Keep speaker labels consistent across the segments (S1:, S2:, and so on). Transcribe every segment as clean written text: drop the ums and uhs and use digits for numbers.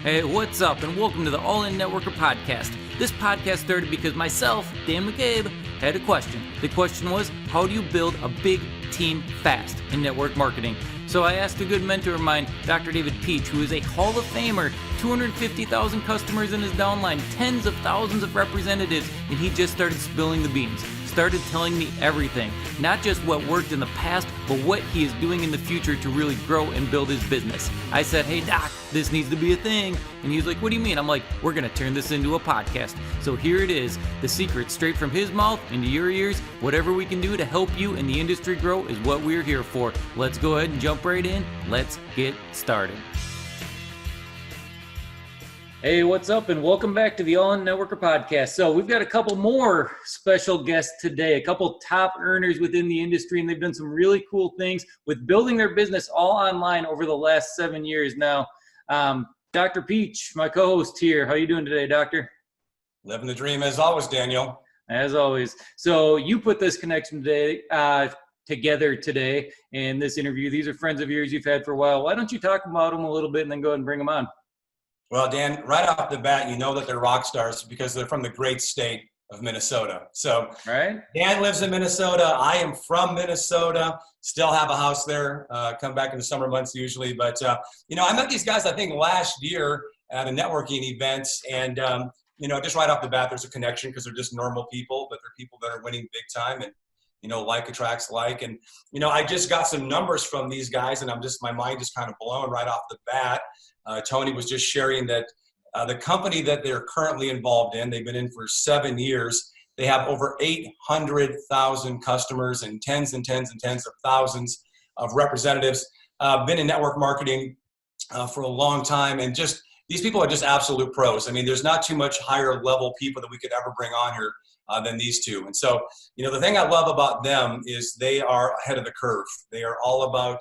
S1: Hey, what's up, and welcome to the All-In Networker Podcast. This podcast started because myself, Dan McCabe, had a question. The question was, how do you build a big team fast in network marketing? So I asked a good mentor of mine, Dr. David Pietsch, who is a Hall of Famer, 250,000 customers in his downline, tens of thousands of representatives, and he just started spilling the beans. Started telling me everything, not just what worked in the past, but what he is doing in the future to really grow and build his business. I said, hey doc, this needs to be a thing. And he's like, what do you mean? I'm like, we're gonna turn this into a podcast. So here it is, the secret straight from his mouth into your ears. Whatever we can do to help you and the industry grow is what we're here for. Let's go ahead and jump right in. Let's get started. Hey, what's up, and welcome back to the All-In Networker Podcast. So we've got a couple more special guests today, a couple top earners within the industry, and they've done some really cool things with building their business all online over the last 7 years now. Dr. Pietsch, my co-host here. How you doing today, Doctor?
S2: Living the dream as always, Daniel.
S1: As always. So you put this connection together today in this interview. These are friends of yours you've had for a while. Why don't you talk about them a little bit and then go ahead and bring them on?
S2: Well, Dan, right off the bat, you know that they're rock stars because they're from the great state of Minnesota. So
S1: right.
S2: Dan lives in Minnesota. I am from Minnesota. Still have a house there. Come back in the summer months usually. But, I met these guys, I think, last year at a networking event. And, just right off the bat, there's a connection because they're just normal people, but they're people that are winning big time. And, like attracts like. And, I just got some numbers from these guys, and my mind just kind of blown right off the bat. Tony was just sharing that the company that they're currently involved in, they've been in for 7 years. They have over 800,000 customers and tens and tens and tens of thousands of representatives. Been in network marketing for a long time, and just these people are just absolute pros. I mean, there's not too much higher level people that we could ever bring on here than these two. And so, the thing I love about them is they are ahead of the curve. They are all about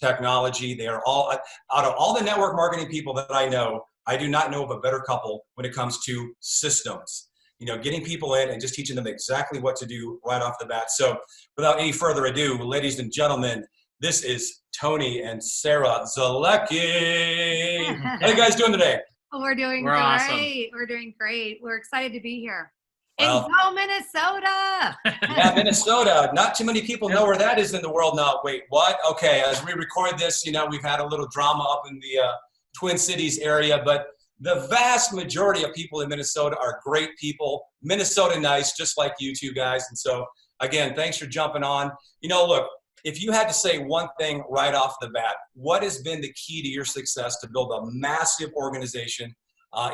S2: technology. They are all, out of all the network marketing people that I know, I do not know of a better couple when it comes to systems. Getting people in and just teaching them exactly what to do right off the bat. So without any further ado, ladies and gentlemen, this is Tony and Sarah Zolecki. How are you guys doing today?
S3: We're doing
S1: great.
S3: Awesome. We're doing great. We're excited to be here.
S2: Well,
S3: and go Minnesota!
S2: Yeah, Minnesota. Not too many people know where that is in the world now. Wait, what? Okay, as we record this, we've had a little drama up in the Twin Cities area, but the vast majority of people in Minnesota are great people. Minnesota nice, just like you two guys. And so, again, thanks for jumping on. Look, if you had to say one thing right off the bat, what has been the key to your success to build a massive organization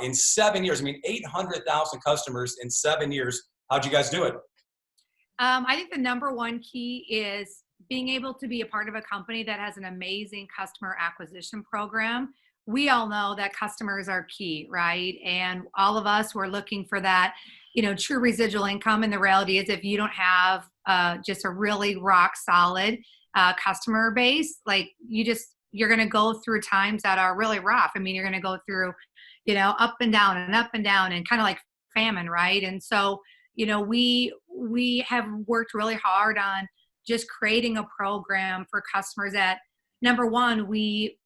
S2: in 7 years? I mean, 800,000 customers in 7 years. How'd you guys do it?
S3: I think the number one key is being able to be a part of a company that has an amazing customer acquisition program. We all know that customers are key, right? And all of us were looking for that, true residual income. And the reality is if you don't have just a really rock solid customer base, like you're going to go through times that are really rough. I mean, you're going to go through up and down and kind of like famine, right? And so, we have worked really hard on just creating a program for customers that, number one, we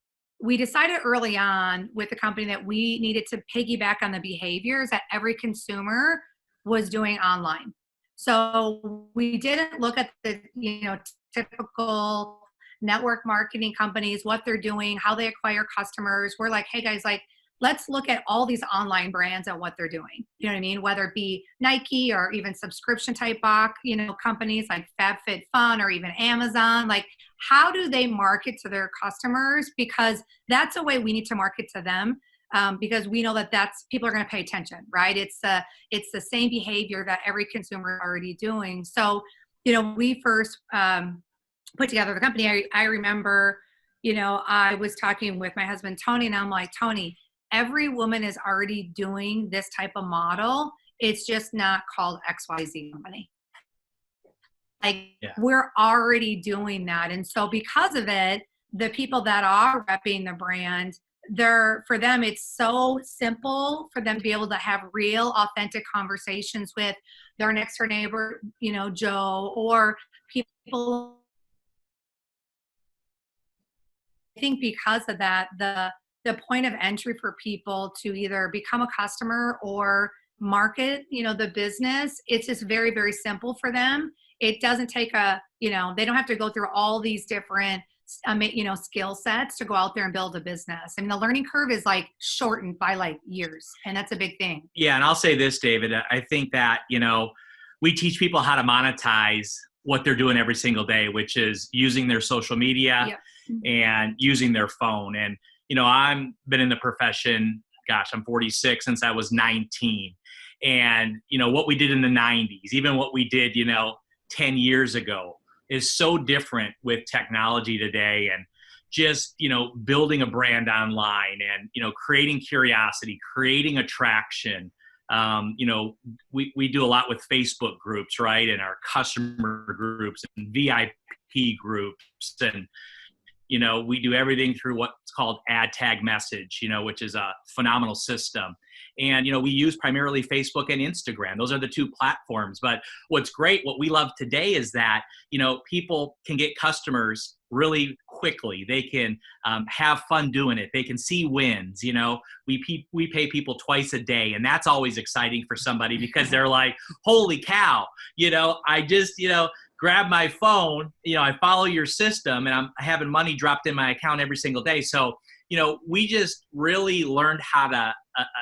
S3: decided early on with the company that we needed to piggyback on the behaviors that every consumer was doing online. So we didn't look at the, typical network marketing companies, what they're doing, how they acquire customers. We're like, hey guys, let's look at all these online brands and what they're doing. You know what I mean? Whether it be Nike or even subscription type box, companies like FabFitFun or even Amazon, how do they market to their customers? Because that's a way we need to market to them. Because we know that people are going to pay attention, right? It's the same behavior that every consumer is already doing. So, we first put together the company. I remember, I was talking with my husband, Tony, and I'm like, Tony, every woman is already doing this type of model. It's just not called XYZ company. We're already doing that. And so because of it, the people that are repping the brand, for them, it's so simple for them to be able to have real, authentic conversations with their next door neighbor, Joe, or people. I think because of that, the point of entry for people to either become a customer or market, the business, it's just very, very simple for them. It doesn't take they don't have to go through all these different, skill sets to go out there and build a business. I mean, the learning curve is like shortened by like years, and that's a big thing.
S4: Yeah. And I'll say this, David, I think that, we teach people how to monetize what they're doing every single day, which is using their social media and using their phone. And, I've been in the profession, gosh, I'm 46 since I was 19. And, what we did in the 90s, even what we did, 10 years ago is so different with technology today. And just, building a brand online and, creating curiosity, creating attraction. We do a lot with Facebook groups, right? And our customer groups and VIP groups. And, we do everything through what's called ATM Method, which is a phenomenal system. And, we use primarily Facebook and Instagram. Those are the two platforms. But what's great, what we love today is that, people can get customers really quickly. They can have fun doing it. They can see wins. We pay people twice a day. And that's always exciting for somebody because they're like, holy cow, I just, grab my phone, I follow your system and I'm having money dropped in my account every single day. So, we just really learned how to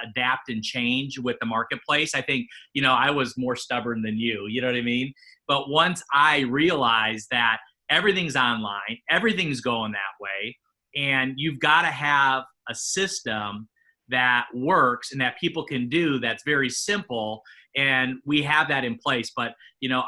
S4: adapt and change with the marketplace. I think, I was more stubborn than you know what I mean? But once I realized that everything's online, everything's going that way, and you've got to have a system that works and that people can do that's very simple. And we have that in place. But,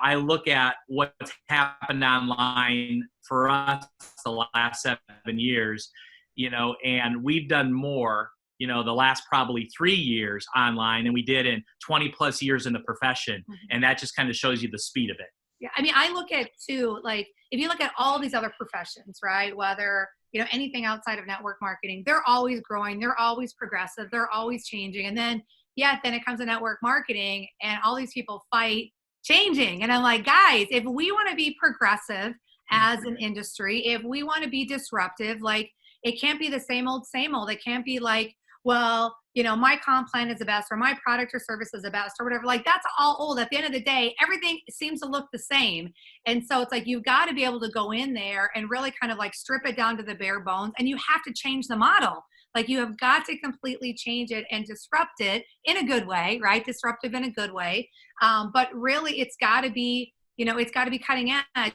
S4: I look at what's happened online for us the last 7 years, and we've done more, the last probably 3 years online than we did in 20 plus years in the profession. Mm-hmm. And that just kind of shows you the speed of it.
S3: Yeah. I mean, I look at too, like if you look at all these other professions, right? Whether, anything outside of network marketing, they're always growing. They're always progressive. They're always changing. And then it comes to network marketing and all these people fight changing. And I'm like, guys, if we want to be progressive as an industry, if we want to be disruptive, like it can't be the same old, same old. It can't be like, well, my comp plan is the best or my product or service is the best or whatever. Like that's all old. At the end of the day, everything seems to look the same. And so it's like, you've got to be able to go in there and really kind of like strip it down to the bare bones, and you have to change the model. Like you have got to completely change it and disrupt it in a good way, right? Disruptive in a good way. But really it's got to be, it's got to be cutting edge.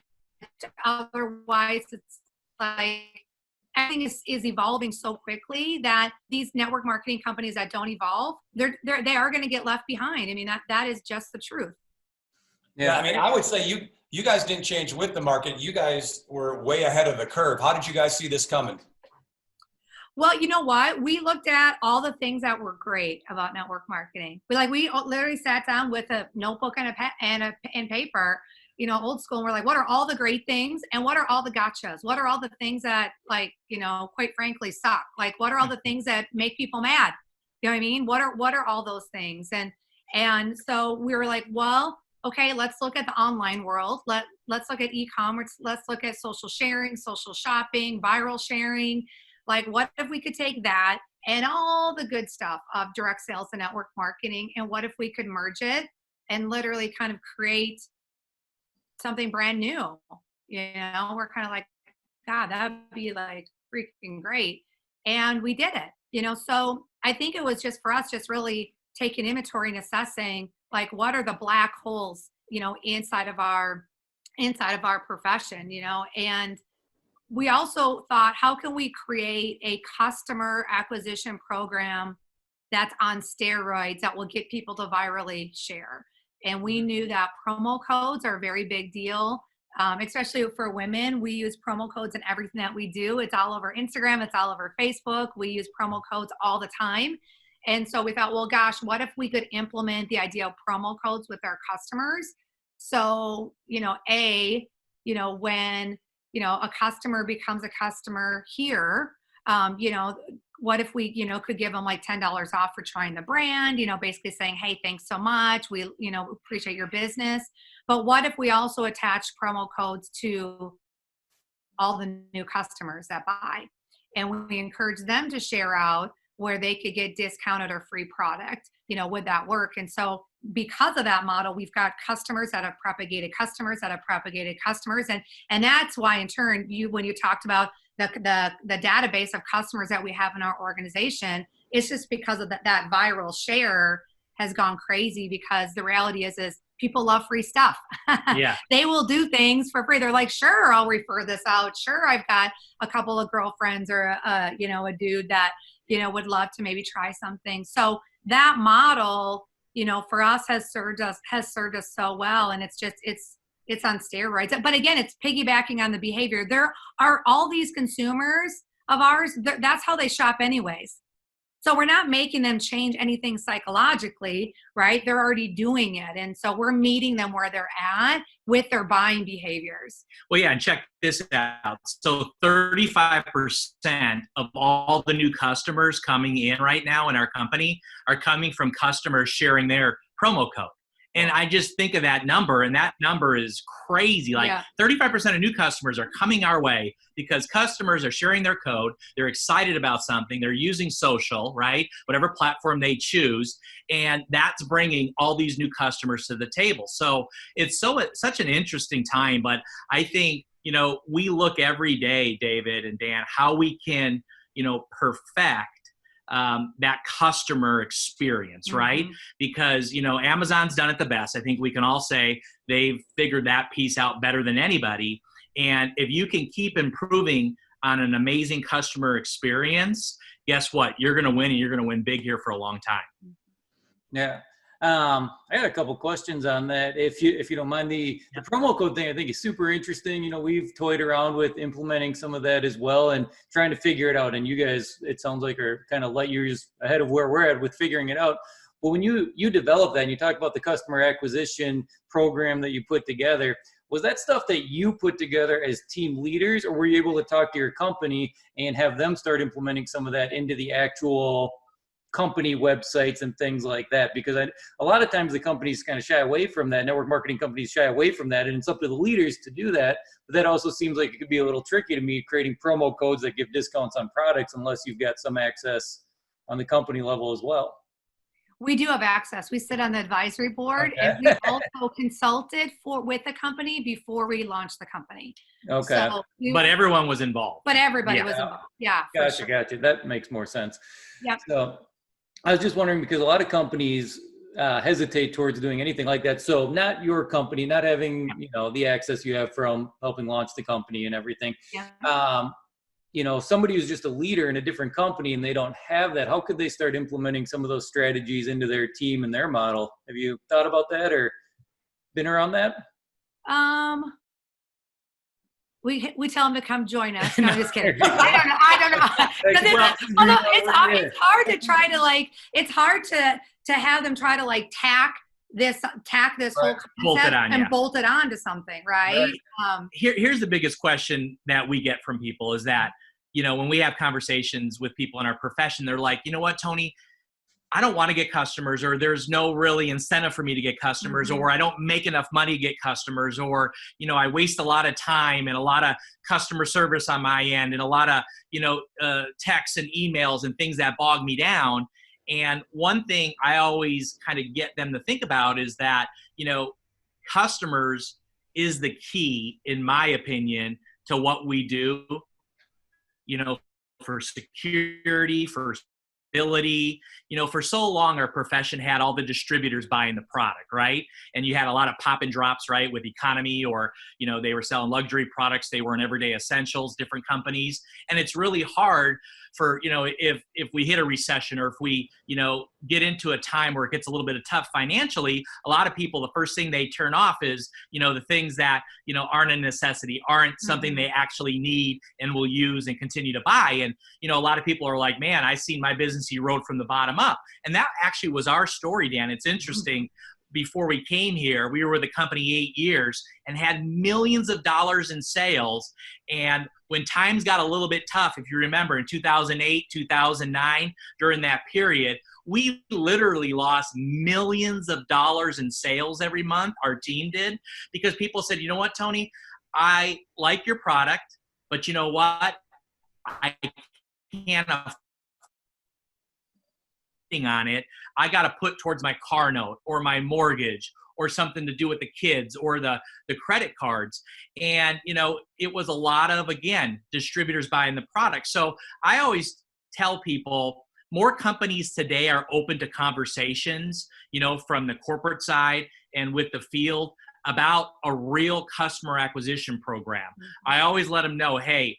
S3: Otherwise it's like, everything is evolving so quickly that these network marketing companies that don't evolve, they are going to get left behind. I mean, that is just the truth.
S2: Yeah, I mean, I would say you guys didn't change with the market. You guys were way ahead of the curve. How did you guys see this coming?
S3: Well, you know what? We looked at all the things that were great about network marketing. We literally sat down with a notebook and and paper, old school. And we're like, what are all the great things? And what are all the gotchas? What are all the things that quite frankly suck? Like, what are all the things that make people mad? You know what I mean? What are all those things? And so we were like, well, okay, let's look at the online world. Let's look at e-commerce. Let's look at social sharing, social shopping, viral sharing. Like, what if we could take that and all the good stuff of direct sales and network marketing, and what if we could merge it and literally kind of create something brand new? We're kind of like, God, that'd be like freaking great. And we did it, so I think it was just for us, just really taking inventory and assessing like, what are the black holes, inside of our profession, and we also thought, how can we create a customer acquisition program that's on steroids that will get people to virally share? And we knew that promo codes are a very big deal, especially for women. We use promo codes in everything that we do. It's all over Instagram. It's all over Facebook. We use promo codes all the time. And so we thought, well, gosh, what if we could implement the idea of promo codes with our customers? So, when, a customer becomes a customer here, what if we, could give them like $10 off for trying the brand, basically saying, hey, thanks so much. We, appreciate your business. But what if we also attach promo codes to all the new customers that buy? and we encourage them to share out where they could get discounted or free product, would that work? And so because of that model, we've got customers that have propagated customers that have propagated customers. And that's why in turn, when you talked about the database of customers that we have in our organization, it's just because of that viral share has gone crazy, because the reality is people love free stuff.
S4: Yeah.
S3: They will do things for free. They're like, sure, I'll refer this out. Sure, I've got a couple of girlfriends or a dude that, would love to maybe try something. So that model, for us has served us so well. And it's on steroids. But again, it's piggybacking on the behavior. There are all these consumers of ours, that's how they shop anyways. So we're not making them change anything psychologically, right? They're already doing it. And so we're meeting them where they're at with their buying behaviors.
S4: Well, yeah, and check this out. So 35% of all the new customers coming in right now in our company are coming from customers sharing their promo code. And I just think of that number, and that number is crazy. Like 35% of new customers are coming our way because customers are sharing their code. They're excited about something. They're using social, right? Whatever platform they choose. And that's bringing all these new customers to the table. So it's such an interesting time. But I think, we look every day, David and Dan, how we can, perfect that customer experience, right? Because, Amazon's done it the best. I think we can all say they've figured that piece out better than anybody. And if you can keep improving on an amazing customer experience, guess what? You're going to win, and you're going to win big here for a long time.
S5: Yeah. I got a couple questions on that. If you don't mind, the promo code thing, I think is super interesting. We've toyed around with implementing some of that as well and trying to figure it out. And you guys, it sounds like, are kind of light years ahead of where we're at with figuring it out. But when you develop that and you talk about the customer acquisition program that you put together, was that stuff that you put together as team leaders, or were you able to talk to your company and have them start implementing some of that into the actual company websites and things like that? Because a lot of times the companies kind of shy away from that. Network marketing companies shy away from that, and it's up to the leaders to do that. But that also seems like it could be a little tricky to me, creating promo codes that give discounts on products unless you've got some access on the company level as well.
S3: We do have access. We sit on the advisory board, and we also consulted with the company before we launched the company.
S5: Okay.
S3: So
S4: but everyone was involved.
S3: But everybody was involved. Yeah.
S5: Gotcha. That makes more sense.
S3: Yep.
S5: So I was just wondering, because a lot of companies hesitate towards doing anything like that. So not your company, not having, the access you have from helping launch the company and everything.
S3: Yeah.
S5: Somebody who's just a leader in a different company and they don't have that, how could they start implementing some of those strategies into their team and their model? Have you thought about that or been around that?
S3: We tell them to come join us. No, I'm just kidding. I don't know. It's hard to try to it's hard to have them try to tack this whole concept and bolt it on to something, right?
S4: Here's the biggest question that we get from people is that, when we have conversations with people in our profession, they're like, you know what, Tony, I don't want to get customers, or there's no really incentive for me to get customers, or I don't make enough money to get customers, or, I waste a lot of time and a lot of customer service on my end and a lot of, texts and emails and things that bog me down. And one thing I always kind of get them to think about is that, customers is the key, in my opinion, to what we do, for security, for ability. For so long, our profession had all the distributors buying the product, right? And you had a lot of pop and drops, right, with economy, or, they were selling luxury products. They weren't everyday essentials, different companies. And it's really hard for, if we hit a recession, or if we, get into a time where it gets a little bit of tough financially, a lot of people, the first thing they turn off is, the things that, aren't a necessity, aren't something they actually need and will use and continue to buy. And, a lot of people are like, man, I seen my business erode from the bottom up. And that actually was our story, Dan. It's interesting. Before we came here, we were with the company 8 years and had millions of dollars in sales. And when times got a little bit tough, if you remember, in 2008, 2009, during that period, we literally lost millions of dollars in sales every month. Our team did, because people said, you know what, Tony, I like your product, but you know what? I can't on it, I got to put towards my car note or my mortgage or something to do with the kids or the credit cards. And, it was a lot of, again, distributors buying the product. So I always tell people more companies today are open to conversations, from the corporate side and with the field about a real customer acquisition program. I always let them know, hey,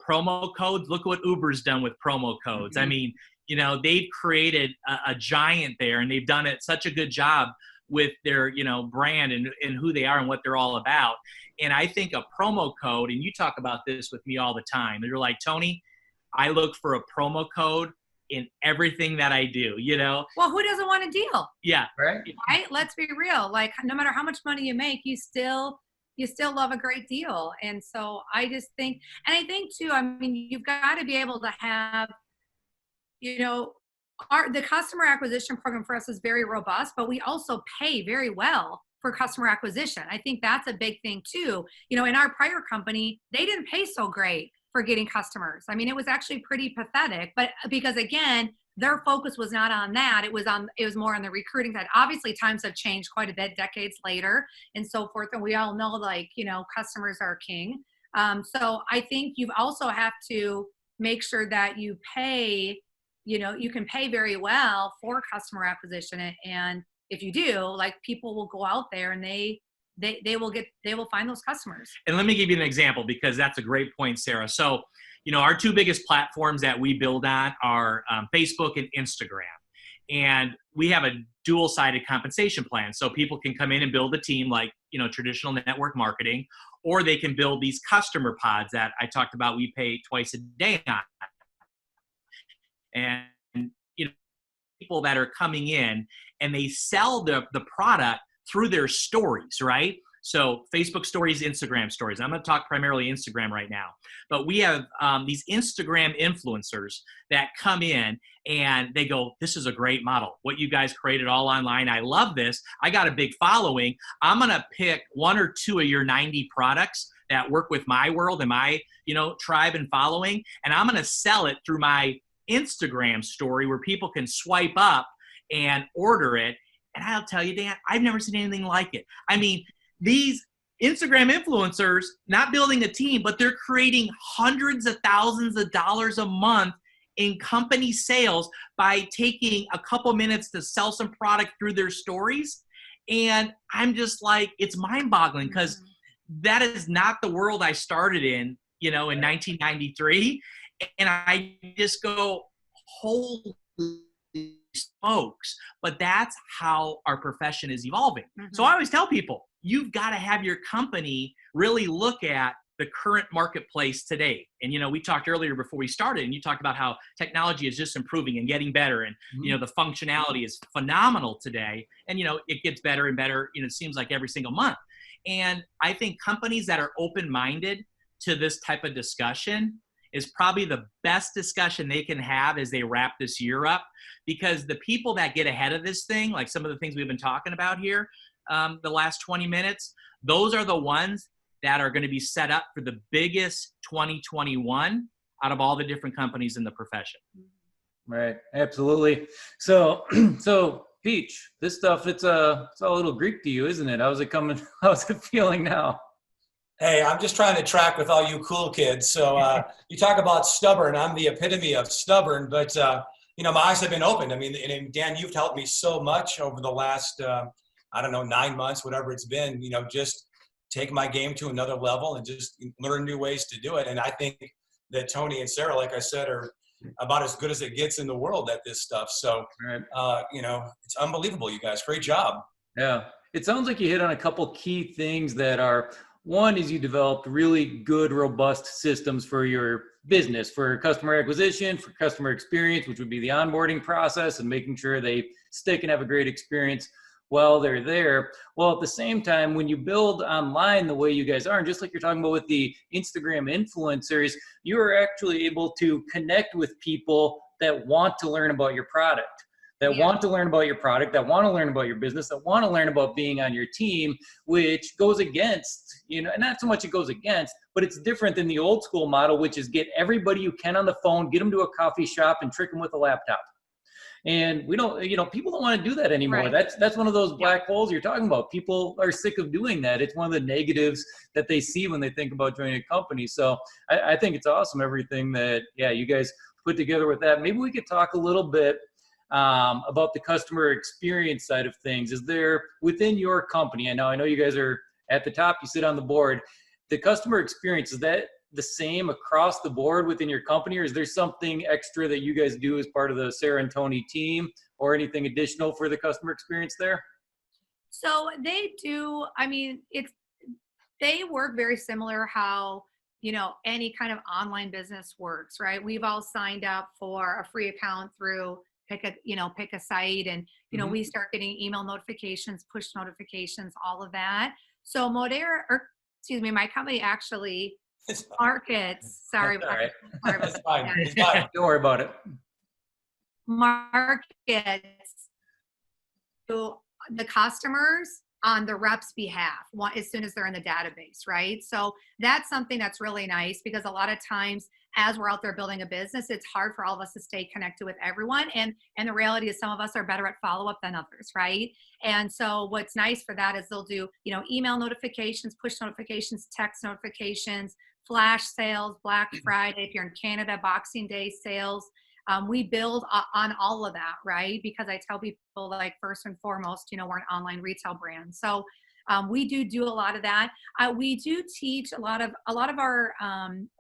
S4: promo codes, look what Uber's done with promo codes. I mean, they've created a giant there, and they've done it such a good job with their, brand and who they are and what they're all about. And I think a promo code, and you talk about this with me all the time, and you're like, Tony, I look for a promo code in everything that I do,
S3: Well, who doesn't want a deal?
S4: Yeah.
S3: Right? Let's be real. Like, no matter how much money you make, you still love a great deal. And so I just think, and I think too, I mean, you've got to be able to have, the customer acquisition program for us is very robust, but we also pay very well for customer acquisition. I think that's a big thing too. In our prior company, they didn't pay so great for getting customers. I mean, it was actually pretty pathetic, but because again, their focus was not on that. It was more on the recruiting side. Obviously, times have changed quite a bit decades later and so forth. And we all know, customers are king. So I think you also have to make sure that you pay, you can pay very well for customer acquisition. And if you do, people will go out there and they will find those customers.
S4: And let me give you an example, because that's a great point, Sarah. So, our two biggest platforms that we build on are Facebook and Instagram. And we have a dual-sided compensation plan. So people can come in and build a team like, traditional network marketing, or they can build these customer pods that I talked about we pay twice a day on. And, people that are coming in and they sell the product through their stories, right? So Facebook stories, Instagram stories. I'm going to talk primarily Instagram right now. But we have these Instagram influencers that come in and they go, this is a great model. What you guys created all online. I love this. I got a big following. I'm going to pick one or two of your 90 products that work with my world and my, tribe and following. And I'm going to sell it through my Instagram story where people can swipe up and order it. And I'll tell you, Dan, I've never seen anything like it. I mean, these Instagram influencers, not building a team, but they're creating hundreds of thousands of dollars a month in company sales by taking a couple minutes to sell some product through their stories. And I'm just like, it's mind-boggling, because that is not the world I started in, in 1993. And I just go, holy smokes. But that's how our profession is evolving. So I always tell people, you've got to have your company really look at the current marketplace today. And, we talked earlier before we started, and you talked about how technology is just improving and getting better. And, the functionality is phenomenal today. And, it gets better and better, it seems like every single month. And I think companies that are open-minded to this type of discussion is probably the best discussion they can have as they wrap this year up, because the people that get ahead of this thing, like some of the things we've been talking about here, the last 20 minutes, those are the ones that are going to be set up for the biggest 2021 out of all the different companies in the profession.
S5: Right. Absolutely. So Pietsch, this stuff, it's all a little Greek to you, isn't it? How's it coming? How's it feeling now?
S2: Hey, I'm just trying to track with all you cool kids. So you talk about stubborn. I'm the epitome of stubborn, but my eyes have been opened. I mean, and Dan, you've helped me so much over the last, 9 months, whatever it's been, just take my game to another level and just learn new ways to do it. And I think that Tony and Sarah, like I said, are about as good as it gets in the world at this stuff. So, it's unbelievable, you guys. Great job.
S5: Yeah. It sounds like you hit on a couple key things that are, one is you developed really good, robust systems for your business, for customer acquisition, for customer experience, which would be the onboarding process and making sure they stick and have a great experience while they're there. Well, at the same time, when you build online the way you guys are, and just like you're talking about with the Instagram influencers, you are actually able to connect with people that want to learn about your product. that want to learn about your product, that want to learn about your business, that want to learn about being on your team, which goes against, and not so much it goes against, but it's different than the old school model, which is get everybody you can on the phone, get them to a coffee shop and trick them with a laptop. And we don't, people don't want to do that anymore.
S3: Right.
S5: That's one of those black holes you're talking about. People are sick of doing that. It's one of the negatives that they see when they think about joining a company. So I think it's awesome, everything that, you guys put together with that. Maybe we could talk a little bit about the customer experience side of things. Is there, within your company, I know you guys are at the top, you sit on the board, the customer experience, is that the same across the board within your company, or is there something extra that you guys do as part of the Sarah and Tony team, or anything additional for the customer experience there?
S3: So they do, they work very similar how, any kind of online business works, right? We've all signed up for a free account through pick a site, and, we start getting email notifications, push notifications, all of that. So my company actually markets, sorry.
S2: That's all right.
S3: Sorry about
S2: It's fine.
S3: that.
S2: It's fine.
S5: Don't worry about it.
S3: Markets to the customers on the rep's behalf as soon as they're in the database, right? So that's something that's really nice, because a lot of times as we're out there building a business, it's hard for all of us to stay connected with everyone. And the reality is some of us are better at follow-up than others, right? And so what's nice for that is they'll do, email notifications, push notifications, text notifications, flash sales, Black Friday, if you're in Canada, Boxing Day sales. We build on all of that, right? Because I tell people, like, first and foremost, we're an online retail brand. So we do a lot of that. We do teach a lot of our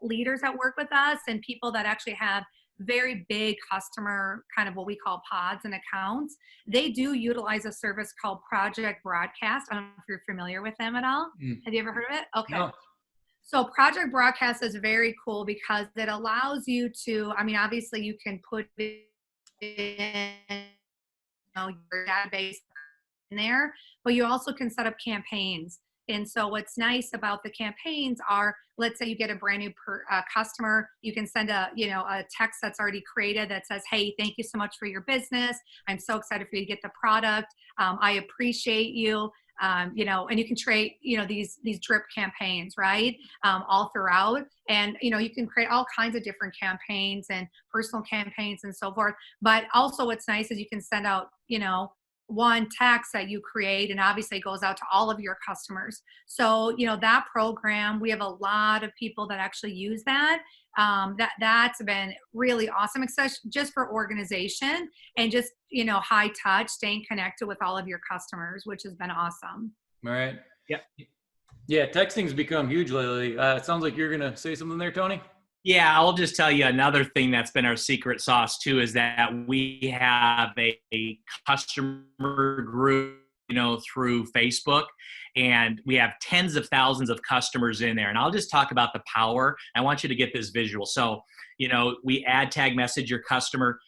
S3: leaders that work with us, and people that actually have very big customer, kind of what we call pods and accounts. They do utilize a service called Project Broadcast. I don't know if you're familiar with them at all. Have you ever heard of it? Okay.
S5: No.
S3: So Project Broadcast is very cool because it allows you to, obviously you can put it in your database in there, but you also can set up campaigns. And so what's nice about the campaigns are, let's say you get a brand new customer, you can send a text that's already created that says, hey, thank you so much for your business. I'm so excited for you to get the product. I appreciate you. And you can create, these drip campaigns, right? All throughout. And, you can create all kinds of different campaigns and personal campaigns and so forth. But also what's nice is you can send out, one text that you create, and obviously it goes out to all of your customers. So, that program, we have a lot of people that actually use that. That's been really awesome, especially just for organization and just, high touch, staying connected with all of your customers, which has been awesome.
S5: All right.
S4: Yeah.
S5: Yeah. Texting's become huge lately. It sounds like you're going to say something there, Tony.
S4: Yeah, I'll just tell you another thing that's been our secret sauce too, is that we have a customer group, through Facebook, and we have tens of thousands of customers in there. And I'll just talk about the power. I want you to get this visual. So, we add tag message your customer,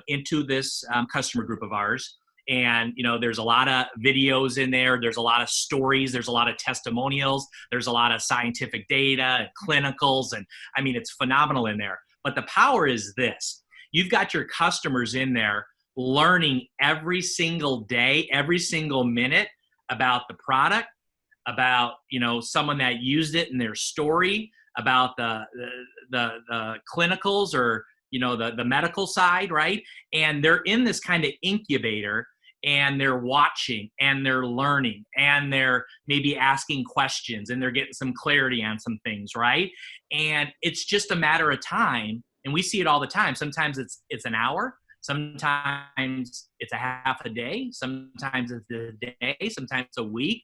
S4: into this customer group of ours. And, there's a lot of videos in there. There's a lot of stories. There's a lot of testimonials. There's a lot of scientific data and clinicals. And it's phenomenal in there. But the power is this. You've got your customers in there learning every single day, every single minute about the product, about, someone that used it in their story, about the clinicals or, the medical side, right? And they're in this kind of incubator, and they're watching and they're learning and they're maybe asking questions and they're getting some clarity on some things, right? And it's just a matter of time. And we see it all the time. Sometimes it's an hour. Sometimes it's a half a day. Sometimes it's a day. Sometimes it's a week.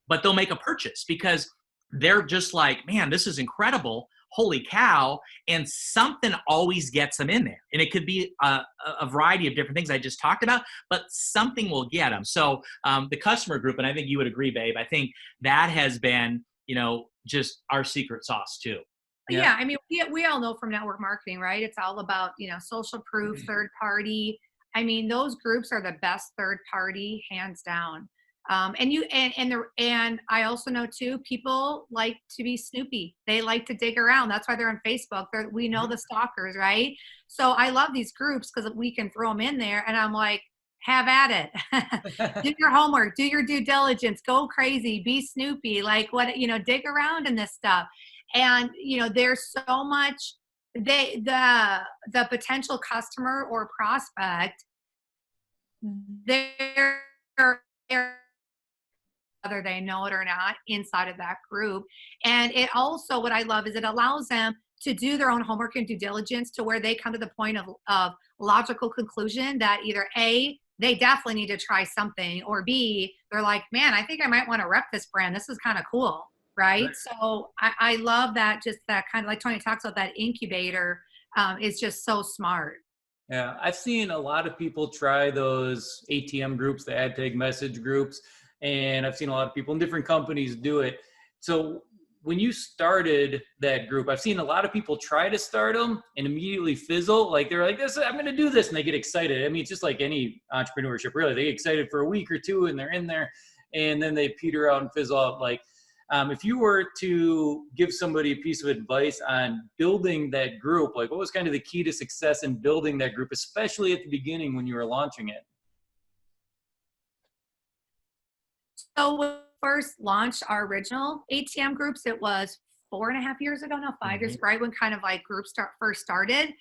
S4: But they'll make a purchase because they're just like, man, this is incredible. Holy cow. And something always gets them in there. And it could be a variety of different things I just talked about, but something will get them. So the customer group, and I think you would agree, babe, I think that has been, just our secret sauce too.
S3: Yeah. We all know from network marketing, right? It's all about, social proof, third party. Those groups are the best third party, hands down. And I also know too, people like to be snoopy. They like to dig around. That's why they're on Facebook. We know the stalkers, right? So I love these groups because we can throw them in there, and I'm like, have at it. Do your homework, do your due diligence, go crazy, be Snoopy, like what, dig around in this stuff. And, there's so much, the potential customer or prospect, they're whether they know it or not inside of that group. And it also, what I love is it allows them to do their own homework and due diligence to where they come to the point of logical conclusion that either A, they definitely need to try something, or B, they're like, man, I think I might want to rep this brand. This is kind of cool. Right. So I love that, just that kind of, like Tony talks about, that incubator is just so smart.
S5: Yeah, I've seen a lot of people try those ATM groups, the ad tag message groups, and I've seen a lot of people in different companies do it. So when you started that group, I've seen a lot of people try to start them and immediately fizzle. Like they're like, I'm going to do this, and they get excited. I mean, it's just like any entrepreneurship, really. They get excited for a week or two, and they're in there, and then they peter out and fizzle out. Like, if you were to give somebody a piece of advice on building that group, like what was kind of the key to success in building that group, especially at the beginning when you were launching it?
S3: So when we first launched our original ATM groups, it was 4.5 years ago, no, 5 years, right when kind of like groups first started.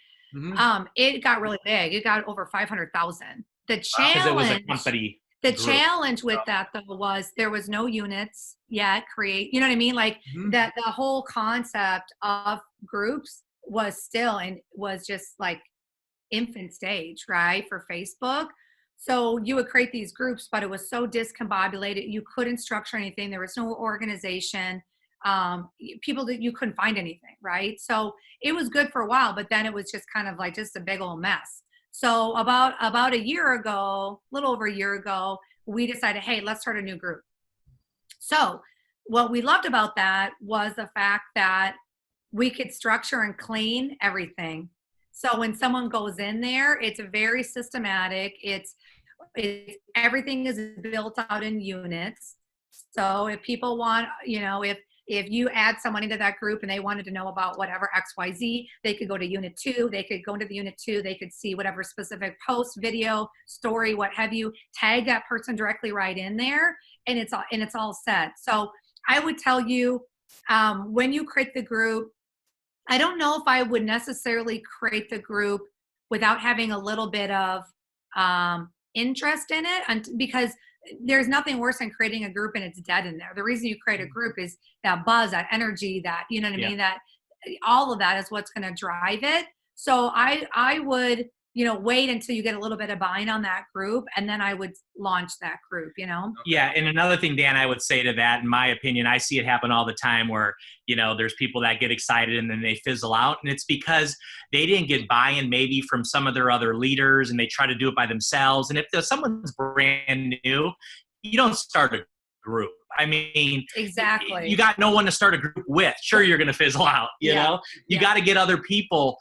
S3: It got really big. It got over 500,000. The challenge,
S4: it was a company.
S3: The challenge with that though was there was no units yet you know what I mean? Like that the whole concept of groups was still, and was just like infant stage, right? For Facebook. So you would create these groups, but it was so discombobulated. You couldn't structure anything. There was no organization. People that you couldn't find anything, right? So it was good for a while, but then it was just kind of like just a big old mess. So about a year ago, a little over a year ago, we decided, hey, let's start a new group. So what we loved about that was the fact that we could structure and clean everything. So when someone goes in there, it's very systematic. It's everything is built out in units. So if people want, if you add someone into that group and they wanted to know about whatever XYZ, they could go to unit 2, they could go into the unit 2, they could see whatever specific post, video, story, what have you, tag that person directly right in there, and it's all set. So I would tell you, when you create the group, I don't know if I would necessarily create the group without having a little bit of interest in it, and because there's nothing worse than creating a group and it's dead in there. The reason you create a group is that buzz, that energy, that, you know what I mean? That all of that is what's going to drive it. So I would, wait until you get a little bit of buy-in on that group, and then I would launch that group,
S4: Yeah. And another thing, Dan, I would say to that, in my opinion, I see it happen all the time where, there's people that get excited and then they fizzle out. And it's because they didn't get buy-in maybe from some of their other leaders, and they try to do it by themselves. And if someone's brand new, you don't start a group. I mean,
S3: exactly.
S4: You got no one to start a group with. Sure, you're going to fizzle out. You know, you got to get other people,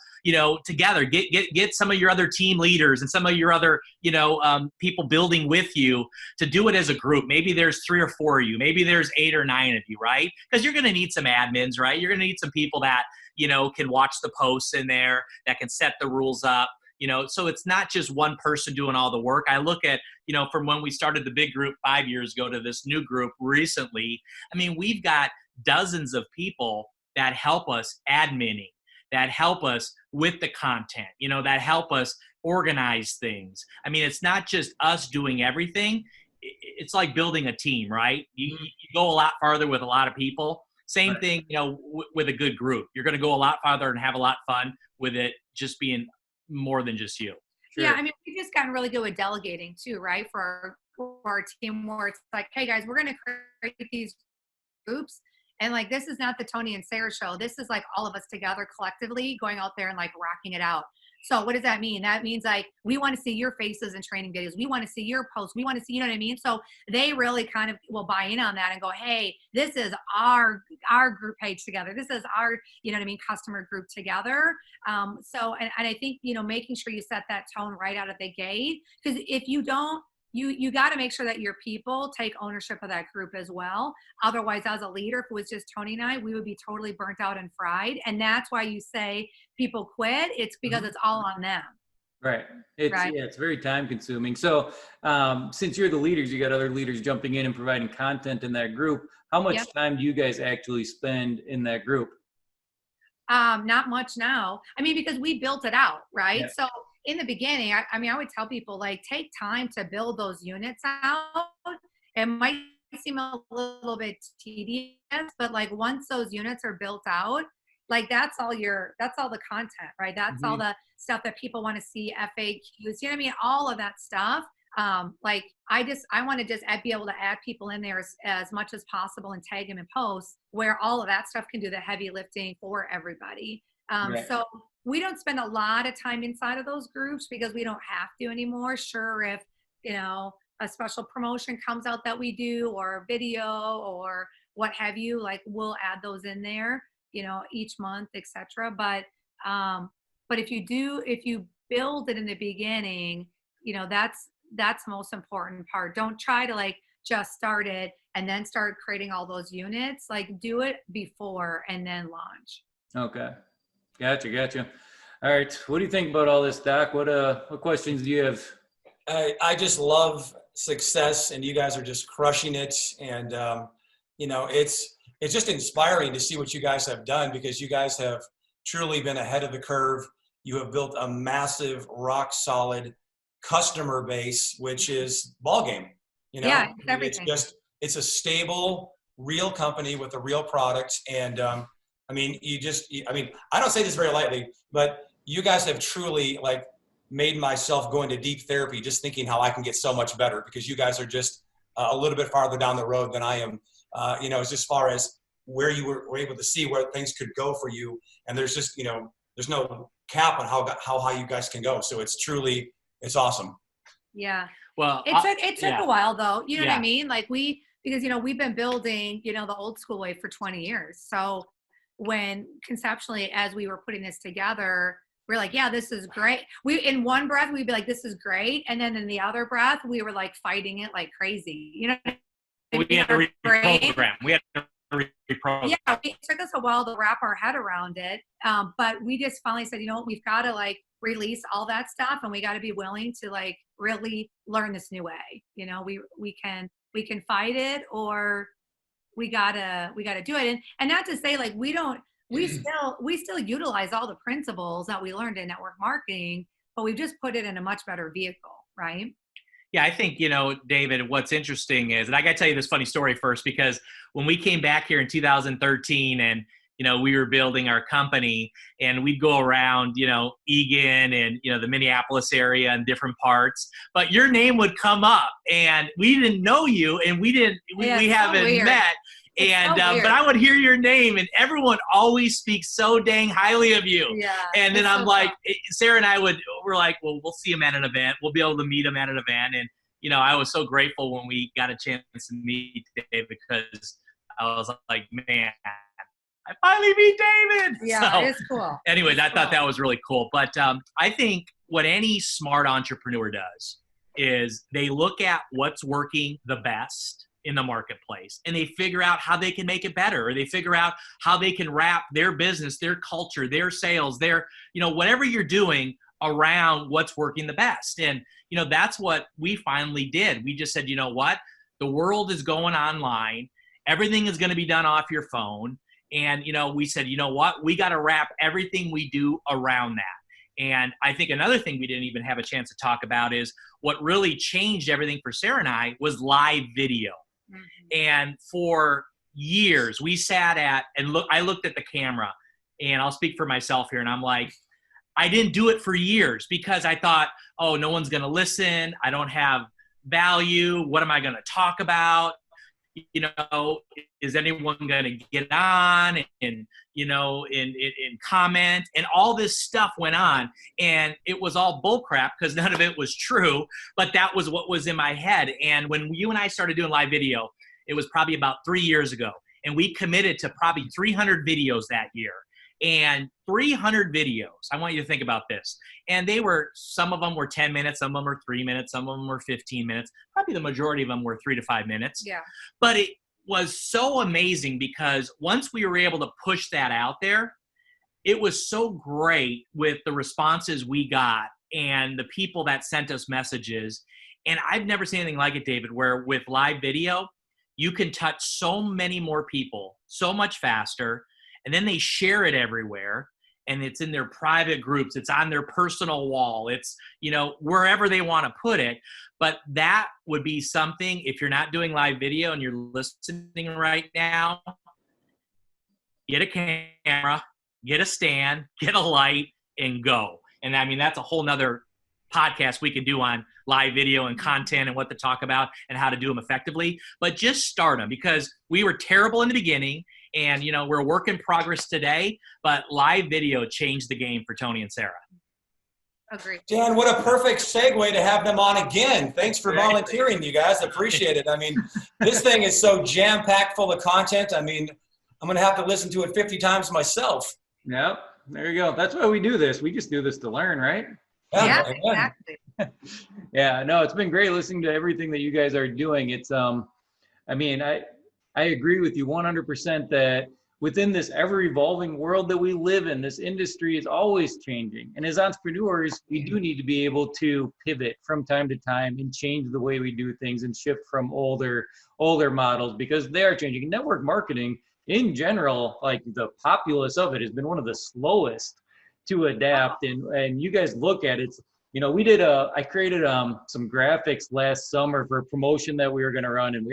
S4: together. Get some of your other team leaders and some of your other, people building with you to do it as a group. Maybe there's 3 or 4 of you. Maybe there's 8 or 9 of you, right? Because you're going to need some admins, right? You're going to need some people that can watch the posts in there, that can set the rules up. So it's not just one person doing all the work. I look at, from when we started the big group 5 years ago to this new group recently, I mean, we've got dozens of people that help us adminning, that help us with the content, that help us organize things. I mean, it's not just us doing everything. It's like building a team, right? You go a lot farther with a lot of people. Same thing, with a good group. You're going to go a lot farther and have a lot of fun with it just being more than just you.
S3: Sure. Yeah, I mean, we've just gotten really good with delegating too, right? For our team, where it's like, hey guys, we're going to create these groups, and like, this is not the Tony and Sarah show. This is like all of us together collectively going out there and like rocking it out. So what does that mean? That means like, we want to see your faces in training videos. We want to see your posts. We want to see, you know what I mean? So they really kind of will buy in on that and go, hey, this is our group page together. This is our, customer group together. So, and I think, making sure you set that tone right out of the gate, because if you don't, you got to make sure that your people take ownership of that group as well. Otherwise, as a leader, if it was just Tony and I, we would be totally burnt out and fried. And that's why you say people quit. It's because it's all on them.
S5: Right. It's
S3: Right.
S5: yeah, it's very time consuming. So since you're the leaders, you got other leaders jumping in and providing content in that group. How much
S3: Yep.
S5: time do you guys actually spend in that group?
S3: Not much now. I mean, because we built it out, right?
S5: Yeah.
S3: So in the beginning, I mean, I would tell people like take time to build those units out. It might seem a little bit tedious, but like once those units are built out, like that's all the content, right? That's all the stuff that people want to see, FAQs, you know what I mean? All of that stuff. Like I want to just be able to add people in there as much as possible and tag them in posts where all of that stuff can do the heavy lifting for everybody.
S5: Right.
S3: So we don't spend a lot of time inside of those groups because we don't have to anymore. Sure, if, you know, a special promotion comes out that we do or a video or what have you, like we'll add those in there, you know, each month, etc. But if you build it in the beginning, you know, that's the most important part. Don't try to like just start it and then start creating all those units. Like do it before and then launch.
S5: Okay. Gotcha. All right. What do you think about all this, Doc? What questions do you have?
S2: I just love success, and you guys are just crushing it. And you know, it's just inspiring to see what you guys have done, because you guys have truly been ahead of the curve. You have built a massive, rock solid customer base, which is ball game. You know,
S3: Yeah, it's everything.
S2: It's a stable, real company with a real product. And I mean, I don't say this very lightly, but you guys have truly like made myself go into deep therapy just thinking how I can get so much better, because you guys are just a little bit farther down the road than I am. You know, as far as where you were able to see where things could go for you. And there's just, you know, there's no cap on how high you guys can go. So it's awesome.
S3: Yeah.
S4: Well,
S3: it took a while though. You know what I
S4: Yeah.
S3: mean? Like because, you know, we've been building, you know, the old school way for 20 years. So when conceptually, as we were putting this together, we're like, yeah, this is great. In one breath, we'd be like, this is great. And then in the other breath, we were like fighting it like crazy. You know,
S4: we had to reprogram.
S3: Yeah, it took us a while to wrap our head around it. But we just finally said, you know what, we've got to like release all that stuff, and we got to be willing to like really learn this new way. You know, we can fight it, or we gotta do it. And not to say like we still utilize all the principles that we learned in network marketing, but we've just put it in a much better vehicle, right?
S4: Yeah, I think, you know, David, what's interesting is, and I got to tell you this funny story first, because when we came back here in 2013 and, you know, we were building our company, and we'd go around, you know, Eagan and, you know, the Minneapolis area and different parts, but your name would come up and we didn't know you, and we haven't met. And but I would hear your name, and everyone always speaks so dang highly of you.
S3: Yeah.
S4: And then I'm like, Sarah and I we're like, well, we'll see him at an event. We'll be able to meet him at an event. And, you know, I was so grateful when we got a chance to meet David, because I was like, man, I finally meet David.
S3: Yeah,
S4: so,
S3: it's cool.
S4: Anyways, I thought that was really cool. But I think what any smart entrepreneur does is they look at what's working the best in the marketplace, and they figure out how they can make it better, or they figure out how they can wrap their business, their culture, their sales, their, you know, whatever you're doing around what's working the best. And, you know, that's what we finally did. We just said, you know what, the world is going online. Everything is going to be done off your phone. And, you know, we said, you know what, we got to wrap everything we do around that. And I think another thing we didn't even have a chance to talk about is what really changed everything for Sarah and I was live video. Mm-hmm. And for years we sat I looked at the camera, and I'll speak for myself here, and I'm like, I didn't do it for years because I thought, oh, no one's going to listen. I don't have value. What am I going to talk about? You know, is anyone going to get on and, you know, and comment? And all this stuff went on, and it was all bullcrap because none of it was true, but that was what was in my head. And when you and I started doing live video, it was probably about 3 years ago, and we committed to probably 300 videos that year. And 300 videos, I want you to think about this. And some of them were 10 minutes, some of them were 3 minutes, some of them were 15 minutes. Probably the majority of them were 3 to 5 minutes.
S3: Yeah.
S4: But it was so amazing because once we were able to push that out there, it was so great with the responses we got. and the people that sent us messages. And I've never seen anything like it, David, where with live video, you can touch so many more people so much faster, and then they share it everywhere, and it's in their private groups, it's on their personal wall, it's, wherever they want to put it. But that would be something, if you're not doing live video and you're listening right now, get a camera, get a stand, get a light, and go. And I mean, that's a whole nother podcast we could do on live video and content and what to talk about and how to do them effectively. But just start them, because we were terrible in the beginning, and we're a work in progress today, but live video changed the game for Tony and Sarah.
S3: Agree.
S2: Dan, what a perfect segue to have them on again. Thanks for volunteering, you guys. Appreciate it. I mean, this thing is so jam-packed full of content. I mean, I'm going to have to listen to it 50 times myself.
S5: Yep. There you go. That's why we do this. We just do this to learn, right?
S3: Yeah, exactly.
S5: Yeah, no, it's been great listening to everything that you guys are doing. It's, I agree with you 100% that within this ever-evolving world that we live in, this industry is always changing. And as entrepreneurs, we do need to be able to pivot from time to time and change the way we do things and shift from older models, because they are changing. Network marketing in general, like the populace of it, has been one of the slowest to adapt. And you guys look at it, I created some graphics last summer for a promotion that we were going to run, and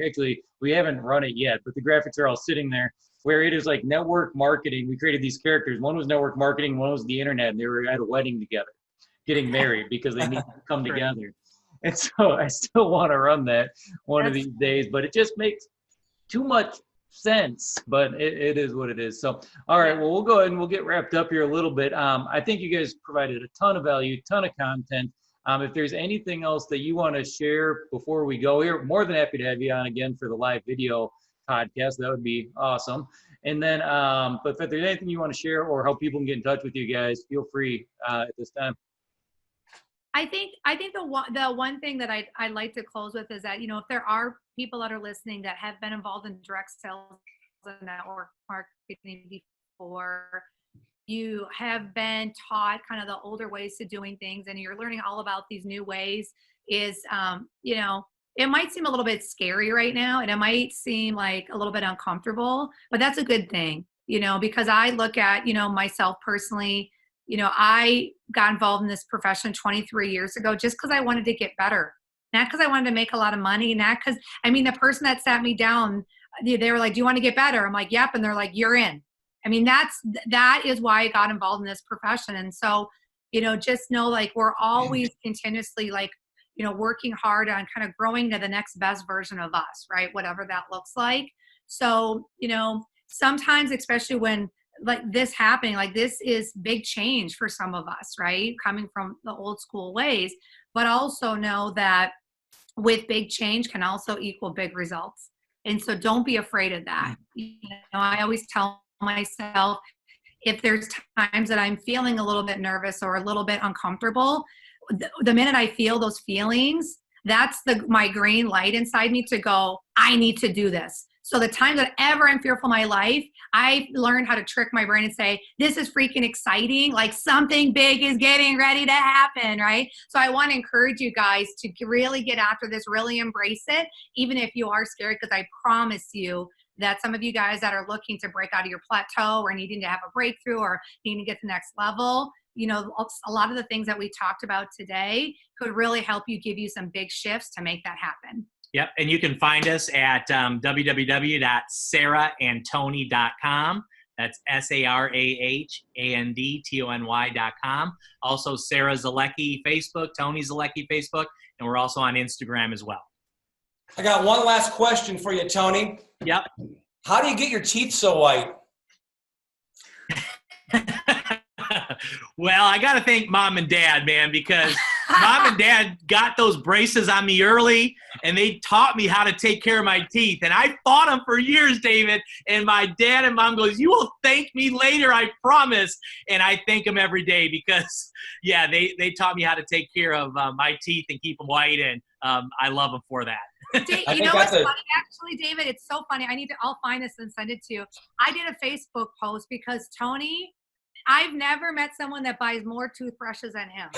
S5: we haven't run it yet, but the graphics are all sitting there, where it is like network marketing. We created these characters. One was network marketing, one was the internet, and they were at a wedding together, getting married because they need to come together. And so I still want to run that one of these days, but it just makes too much sense, but it is what it is. So, all right, well, we'll go ahead and we'll get wrapped up here a little bit. I think you guys provided a ton of value, ton of content. If there's anything else that you want to share before we go here, more than happy to have you on again for the live video podcast. That would be awesome. And then, but if there's anything you want to share or how people can get in touch with you guys, feel free at this time.
S3: I think the one thing that I'd like to close with is that, if there are people that are listening that have been involved in direct sales and network marketing before, you have been taught kind of the older ways to doing things, and you're learning all about these new ways, is, it might seem a little bit scary right now, and it might seem like a little bit uncomfortable, but that's a good thing, because I look at, myself personally. I got involved in this profession 23 years ago just because I wanted to get better, not because I wanted to make a lot of money, not because, the person that sat me down, they were like, do you want to get better? I'm like, yep. And they're like, you're in. That is why I got involved in this profession. And so, just know, like, we're always continuously, like, working hard on kind of growing to the next best version of us, right? Whatever that looks like. So, sometimes, especially when, like, this happening, like, this is big change for some of us, right? Coming from the old school ways, but also know that with big change can also equal big results. And so don't be afraid of that. I always tell myself, if there's times that I'm feeling a little bit nervous or a little bit uncomfortable, the minute I feel those feelings, that's my green light inside me to go, I need to do this. So the time that ever I'm fearful in my life, I learned how to trick my brain and say, this is freaking exciting. Like, something big is getting ready to happen, right? So I want to encourage you guys to really get after this, really embrace it, even if you are scared, because I promise you that some of you guys that are looking to break out of your plateau or needing to have a breakthrough or needing to get to the next level, a lot of the things that we talked about today could really help you, give you some big shifts to make that happen.
S4: Yep. And you can find us at www.sarahantony.com. That's SARAHANDTONY.com. Also, Sarah Zolecki Facebook, Tony Zolecki Facebook, and we're also on Instagram as well.
S2: I got one last question for you, Tony.
S4: Yep.
S2: How do you get your teeth so white?
S4: Well, I got to thank Mom and Dad, man, because Mom and Dad got those braces on me early, and they taught me how to take care of my teeth. And I fought them for years, David. And my dad and mom goes, you will thank me later, I promise. And I thank them every day because, yeah, they taught me how to take care of my teeth and keep them white. And I love them for that.
S3: You know what's funny, actually, David? It's so funny. I'll find this and send it to you. I did a Facebook post because Tony, I've never met someone that buys more toothbrushes than him.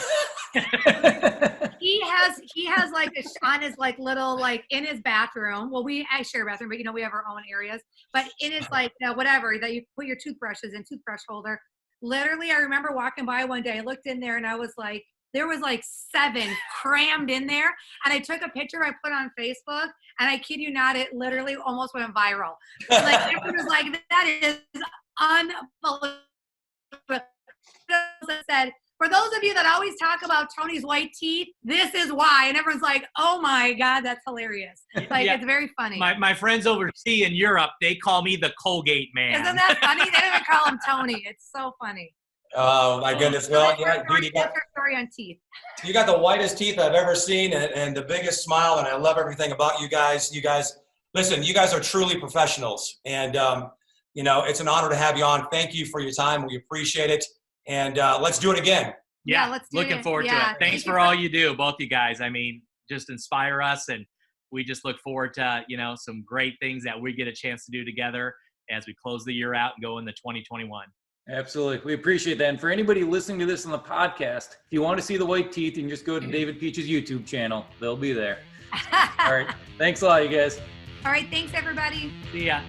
S3: He has like on his like little like in his bathroom. Well, I share a bathroom, but we have our own areas. But in his like whatever that you put your toothbrushes in, toothbrush holder. Literally, I remember walking by one day. I looked in there and I was like, there was like 7 crammed in there. And I took a picture, I put it on Facebook, and I kid you not, it literally almost went viral. Like everyone was like, that is unbelievable. I said, for those of you that always talk about Tony's white teeth, this is why. And everyone's like, oh my God, that's hilarious. Like, it's very funny.
S4: My friends overseas in Europe, they call me the Colgate man.
S3: Isn't that funny? They don't even call him Tony. It's so funny.
S2: Oh my goodness! Well, yeah, dude,
S3: that's her story on teeth.
S2: You got the whitest teeth I've ever seen, and the biggest smile, and I love everything about you guys. You guys, listen, you guys are truly professionals, and it's an honor to have you on. Thank you for your time. We appreciate it, and let's do it again.
S3: Yeah, let's do
S4: looking forward to it. Thanks for all you do, both you guys. I mean, just inspire us, and we just look forward to some great things that we get a chance to do together as we close the year out and go into 2021.
S5: Absolutely. We appreciate that. And for anybody listening to this on the podcast, if you want to see the white teeth, you can just go to David Pietsch's YouTube channel. They'll be there. All right. Thanks a lot, you guys.
S3: All right. Thanks, everybody.
S4: See ya.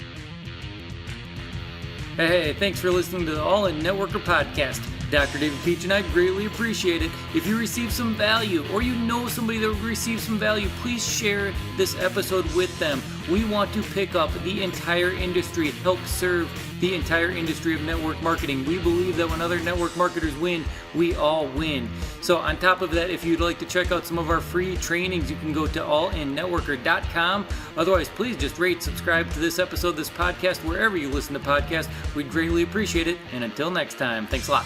S1: Hey, thanks for listening to the All In Networker podcast. Dr. David Pietsch and I greatly appreciate it. If you receive some value or you know somebody that would receive some value, please share this episode with them. We want to pick up the entire industry, help serve the entire industry of network marketing. We believe that when other network marketers win, we all win. So on top of that, if you'd like to check out some of our free trainings, you can go to allinnetworker.com. Otherwise, please just rate, subscribe to this episode, this podcast, wherever you listen to podcasts. We'd greatly appreciate it. And until next time, thanks a lot.